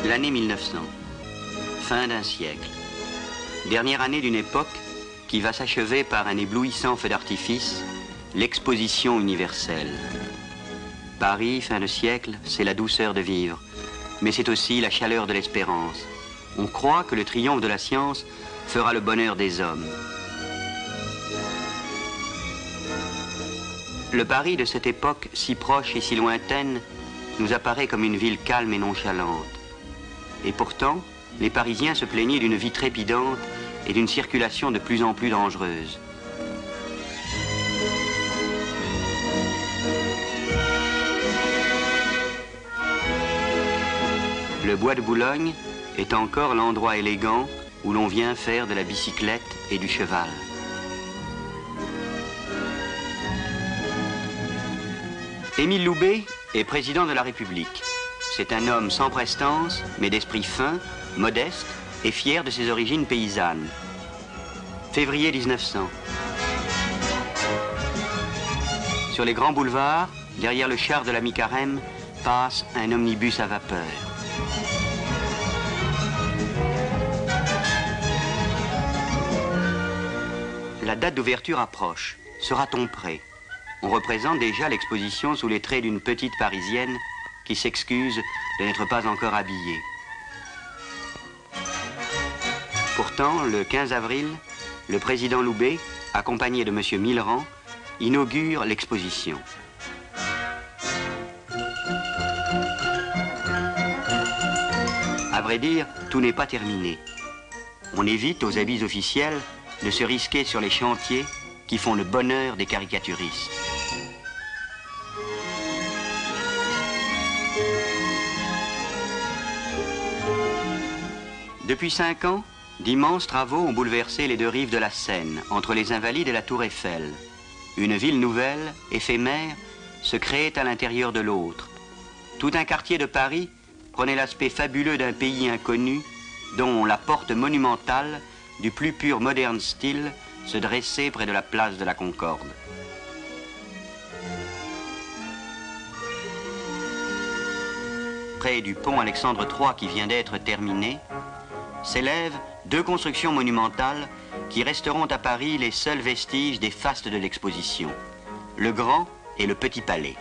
L'année 1900, fin d'un siècle, dernière année d'une époque qui va s'achever par un éblouissant feu d'artifice, l'exposition universelle. Paris, fin de siècle, c'est la douceur de vivre, mais c'est aussi la chaleur de l'espérance. On croit que le triomphe de la science fera le bonheur des hommes. Le Paris de cette époque, si proche et si lointaine, nous apparaît comme une ville calme et nonchalante. Et pourtant, les Parisiens se plaignaient d'une vie trépidante et d'une circulation de plus en plus dangereuse. Le bois de Boulogne est encore l'endroit élégant où l'on vient faire de la bicyclette et du cheval. Émile Loubet est président de la République. C'est un homme sans prestance, mais d'esprit fin, modeste et fier de ses origines paysannes. Février 1900. Sur les grands boulevards, derrière le char de la mi-carême, passe un omnibus à vapeur. La date d'ouverture approche. Sera-t-on prêt? On représente déjà l'exposition sous les traits d'une petite Parisienne qui s'excuse de n'être pas encore habillée. Pourtant, le 15 avril, le président Loubet, accompagné de M. Millerand, inaugure l'exposition. À vrai dire, tout n'est pas terminé. On évite aux habits officiels de se risquer sur les chantiers qui font le bonheur des caricaturistes. Depuis 5 ans, d'immenses travaux ont bouleversé les deux rives de la Seine, entre les Invalides et la Tour Eiffel. Une ville nouvelle, éphémère, se créait à l'intérieur de l'autre. Tout un quartier de Paris prenait l'aspect fabuleux d'un pays inconnu, dont la porte monumentale, du plus pur moderne style, se dressait près de la place de la Concorde. Près du pont Alexandre III qui vient d'être terminé, s'élèvent 2 constructions monumentales qui resteront à Paris les seuls vestiges des fastes de l'exposition, le Grand et le Petit Palais.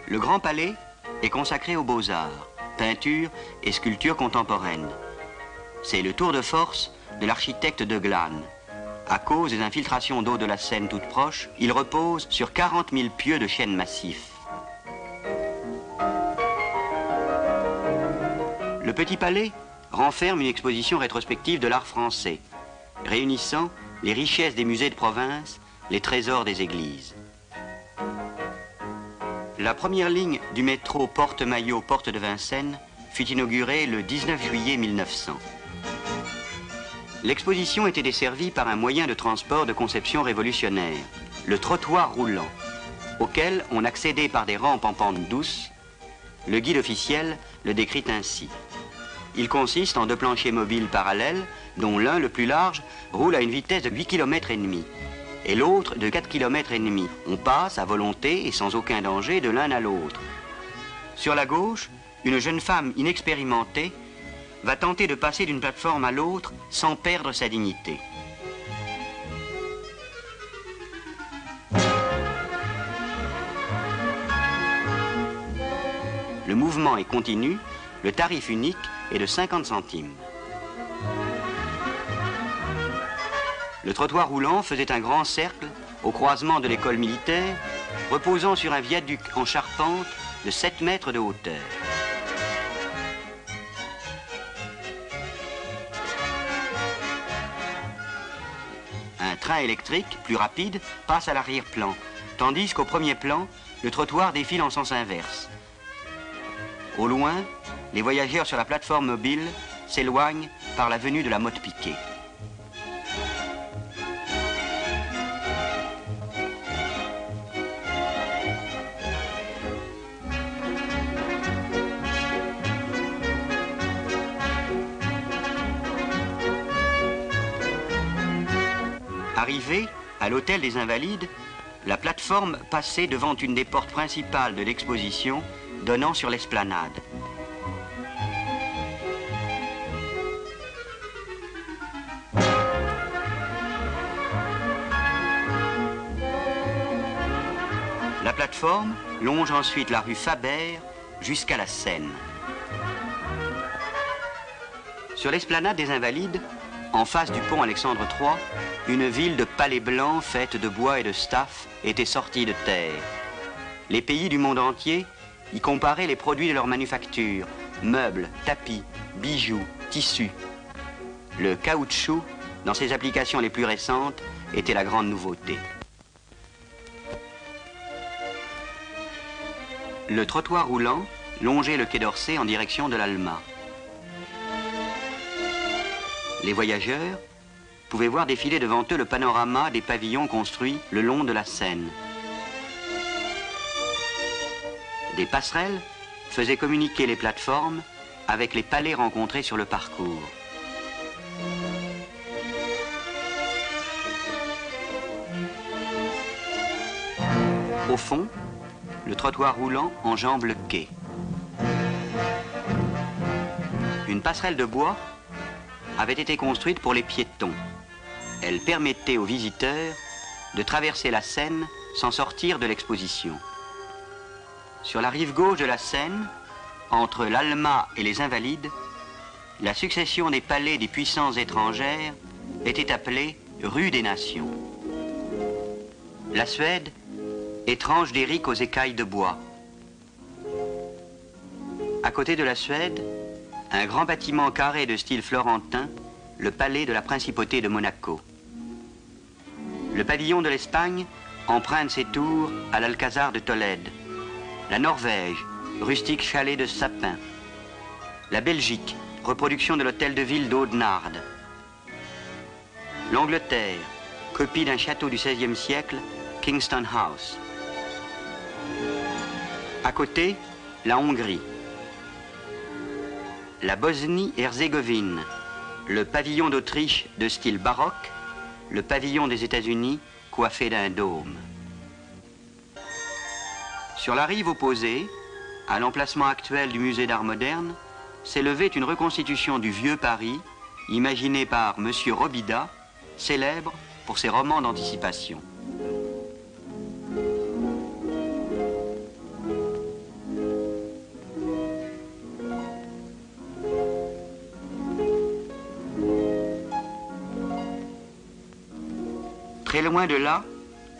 Le Grand Palais est consacré aux beaux-arts, peinture et sculpture contemporaine. C'est le tour de force de l'architecte de Glane. À cause des infiltrations d'eau de la Seine toute proche, il repose sur 40 000 pieux de chêne massif. Le Petit Palais renferme une exposition rétrospective de l'art français, réunissant les richesses des musées de province, les trésors des églises. La première ligne du métro Porte-Maillot-Porte de Vincennes fut inaugurée le 19 juillet 1900. L'exposition était desservie par un moyen de transport de conception révolutionnaire, le trottoir roulant, auquel on accédait par des rampes en pente douce. Le guide officiel le décrit ainsi. Il consiste en 2 planchers mobiles parallèles, dont l'un, le plus large, roule à une vitesse de 8 km et demi, et l'autre de 4 km et demi. On passe à volonté et sans aucun danger de l'un à l'autre. Sur la gauche, une jeune femme inexpérimentée va tenter de passer d'une plateforme à l'autre sans perdre sa dignité. Le mouvement est continu, le tarif unique est de 50 centimes. Le trottoir roulant faisait un grand cercle au croisement de l'école militaire, reposant sur un viaduc en charpente de 7 mètres de hauteur. Un train électrique, plus rapide, passe à l'arrière-plan, tandis qu'au premier plan, le trottoir défile en sens inverse. Au loin, les voyageurs sur la plateforme mobile s'éloignent par la venue de la motte piquée. Arrivée à l'hôtel des Invalides, la plateforme passait devant une des portes principales de l'exposition donnant sur l'esplanade. plateforme longe ensuite la rue Faber jusqu'à la Seine. Sur l'esplanade des Invalides, en face du pont Alexandre III, une ville de palais blancs faite de bois et de staff était sortie de terre. Les pays du monde entier y comparaient les produits de leur manufacture, meubles, tapis, bijoux, tissus. Le caoutchouc, dans ses applications les plus récentes, était la grande nouveauté. Le trottoir roulant longeait le quai d'Orsay en direction de l'Alma. Les voyageurs pouvaient voir défiler devant eux le panorama des pavillons construits le long de la Seine. Des passerelles faisaient communiquer les plateformes avec les palais rencontrés sur le parcours. Au fond, le trottoir roulant enjambe le quai. Une passerelle de bois avait été construite pour les piétons. Elle permettait aux visiteurs de traverser la Seine sans sortir de l'exposition. Sur la rive gauche de la Seine, entre l'Alma et les Invalides, la succession des palais des puissances étrangères était appelée rue des Nations. La Suède, étrange d'Éric aux écailles de bois. À côté de la Suède, un grand bâtiment carré de style florentin, le palais de la principauté de Monaco. Le pavillon de l'Espagne emprunte ses tours à l'Alcazar de Tolède. La Norvège, rustique chalet de sapin. La Belgique, reproduction de l'hôtel de ville d'Audenarde. L'Angleterre, copie d'un château du XVIe siècle, Kingston House. À côté, la Hongrie. La Bosnie-Herzégovine, le pavillon d'Autriche de style baroque, le pavillon des États-Unis coiffé d'un dôme. Sur la rive opposée, à l'emplacement actuel du musée d'art moderne, s'élevait une reconstitution du vieux Paris, imaginée par M. Robida, célèbre pour ses romans d'anticipation. Très loin de là,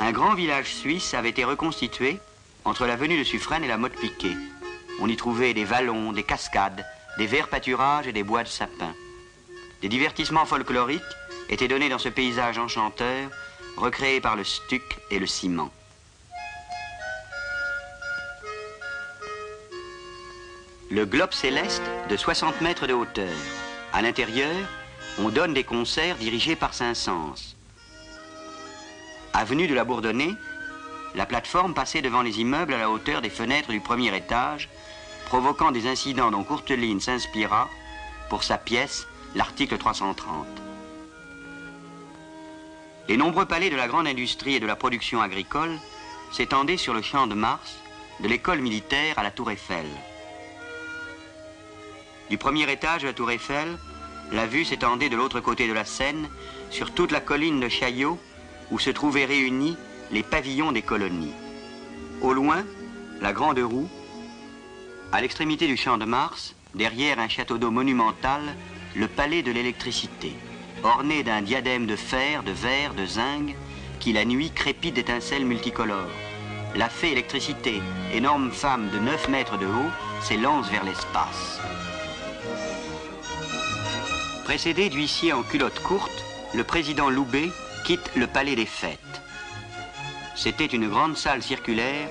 un grand village suisse avait été reconstitué entre l'avenue de Suffren et la Motte-Piquet. On y trouvait des vallons, des cascades, des verts pâturages et des bois de sapins. Des divertissements folkloriques étaient donnés dans ce paysage enchanteur, recréé par le stuc et le ciment. Le globe céleste de 60 mètres de hauteur. À l'intérieur, on donne des concerts dirigés par Saint-Saëns. Avenue de la Bourdonnais, la plateforme passait devant les immeubles à la hauteur des fenêtres du premier étage, provoquant des incidents dont Courteline s'inspira pour sa pièce, l'article 330. Les nombreux palais de la grande industrie et de la production agricole s'étendaient sur le champ de Mars, de l'école militaire à la Tour Eiffel. Du premier étage de la Tour Eiffel, la vue s'étendait de l'autre côté de la Seine, sur toute la colline de Chaillot, où se trouvaient réunis les pavillons des colonies. Au loin, la Grande Roue, à l'extrémité du champ de Mars, derrière un château d'eau monumental, le palais de l'électricité, orné d'un diadème de fer, de verre, de zinc, qui la nuit crépite d'étincelles multicolores. La fée électricité, énorme femme de 9 mètres de haut, s'élance vers l'espace. Précédé d'huissier en culotte courte, le président Loubet quitte le palais des fêtes. C'était une grande salle circulaire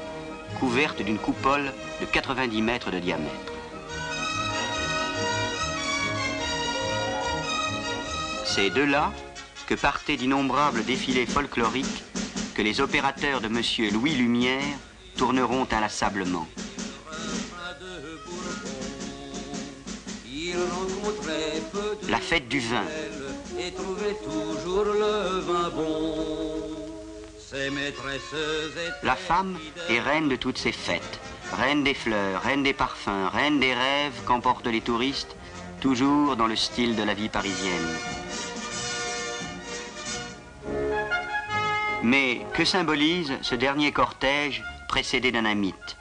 couverte d'une coupole de 90 mètres de diamètre. C'est de là que partaient d'innombrables défilés folkloriques que les opérateurs de M. Louis Lumière tourneront inlassablement. La fête du vin. Et trouvait toujours le vin bon. La femme est reine de toutes ces fêtes, reine des fleurs, reine des parfums, reine des rêves qu'emportent les touristes, toujours dans le style de la vie parisienne. Mais que symbolise ce dernier cortège précédé d'un amite.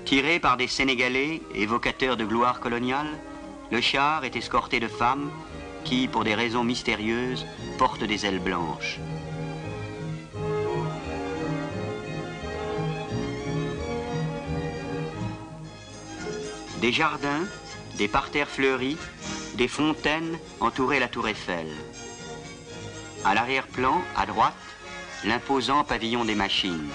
Tiré par des Sénégalais, évocateurs de gloire coloniale, le char est escorté de femmes qui, pour des raisons mystérieuses, portent des ailes blanches. Des jardins, des parterres fleuris, des fontaines entouraient la tour Eiffel. À l'arrière-plan, à droite, l'imposant pavillon des machines.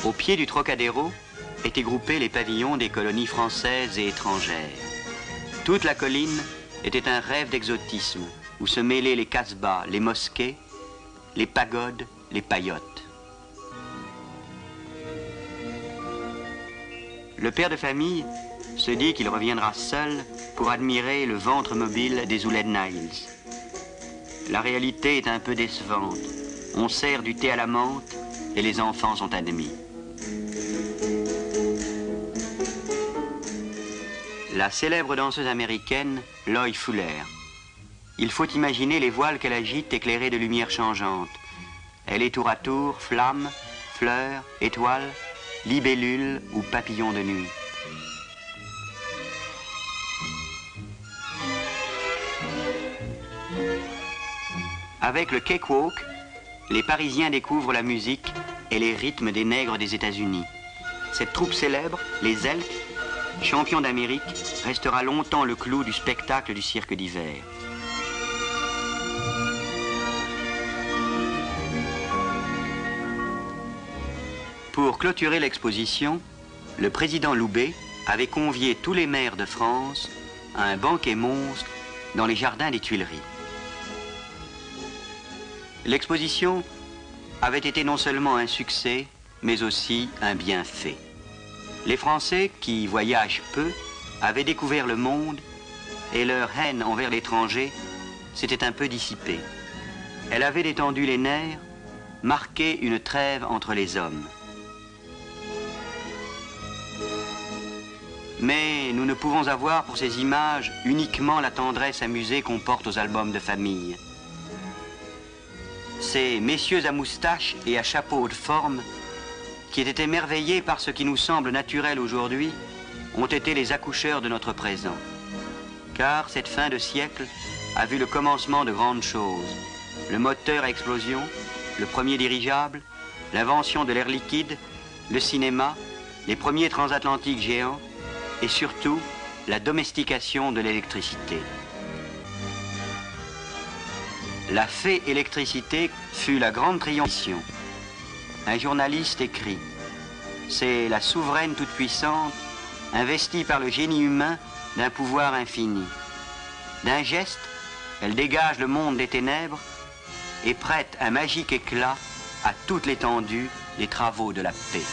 Au pied du Trocadéro étaient groupés les pavillons des colonies françaises et étrangères. Toute la colline était un rêve d'exotisme où se mêlaient les casbahs, les mosquées, les pagodes, les paillotes. Le père de famille se dit qu'il reviendra seul pour admirer le ventre mobile des Ouled Niles. La réalité est un peu décevante. On sert du thé à la menthe et les enfants sont admis. La célèbre danseuse américaine, Loie Fuller. Il faut imaginer les voiles qu'elle agite éclairées de lumières changeantes. Elle est tour à tour flamme, fleur, étoile, libellule ou papillon de nuit. Avec le cakewalk, les Parisiens découvrent la musique et les rythmes des nègres des États-Unis. Cette troupe célèbre, les Elks, champions d'Amérique, restera longtemps le clou du spectacle du cirque d'hiver. Pour clôturer l'exposition, le président Loubet avait convié tous les maires de France à un banquet monstre dans les jardins des Tuileries. L'exposition avait été non seulement un succès, mais aussi un bienfait. Les Français, qui voyagent peu, avaient découvert le monde et leur haine envers l'étranger s'était un peu dissipée. Elle avait détendu les nerfs, marqué une trêve entre les hommes. Mais nous ne pouvons avoir pour ces images uniquement la tendresse amusée qu'on porte aux albums de famille. Ces messieurs à moustache et à chapeau de forme, qui étaient émerveillés par ce qui nous semble naturel aujourd'hui, ont été les accoucheurs de notre présent. Car cette fin de siècle a vu le commencement de grandes choses. Le moteur à explosion, le premier dirigeable, l'invention de l'air liquide, le cinéma, les premiers transatlantiques géants, et surtout la domestication de l'électricité. La fée électricité fut la grande triomphation. Un journaliste écrit « C'est la souveraine toute-puissante, investie par le génie humain d'un pouvoir infini. D'un geste, elle dégage le monde des ténèbres et prête un magique éclat à toute l'étendue des travaux de la paix. »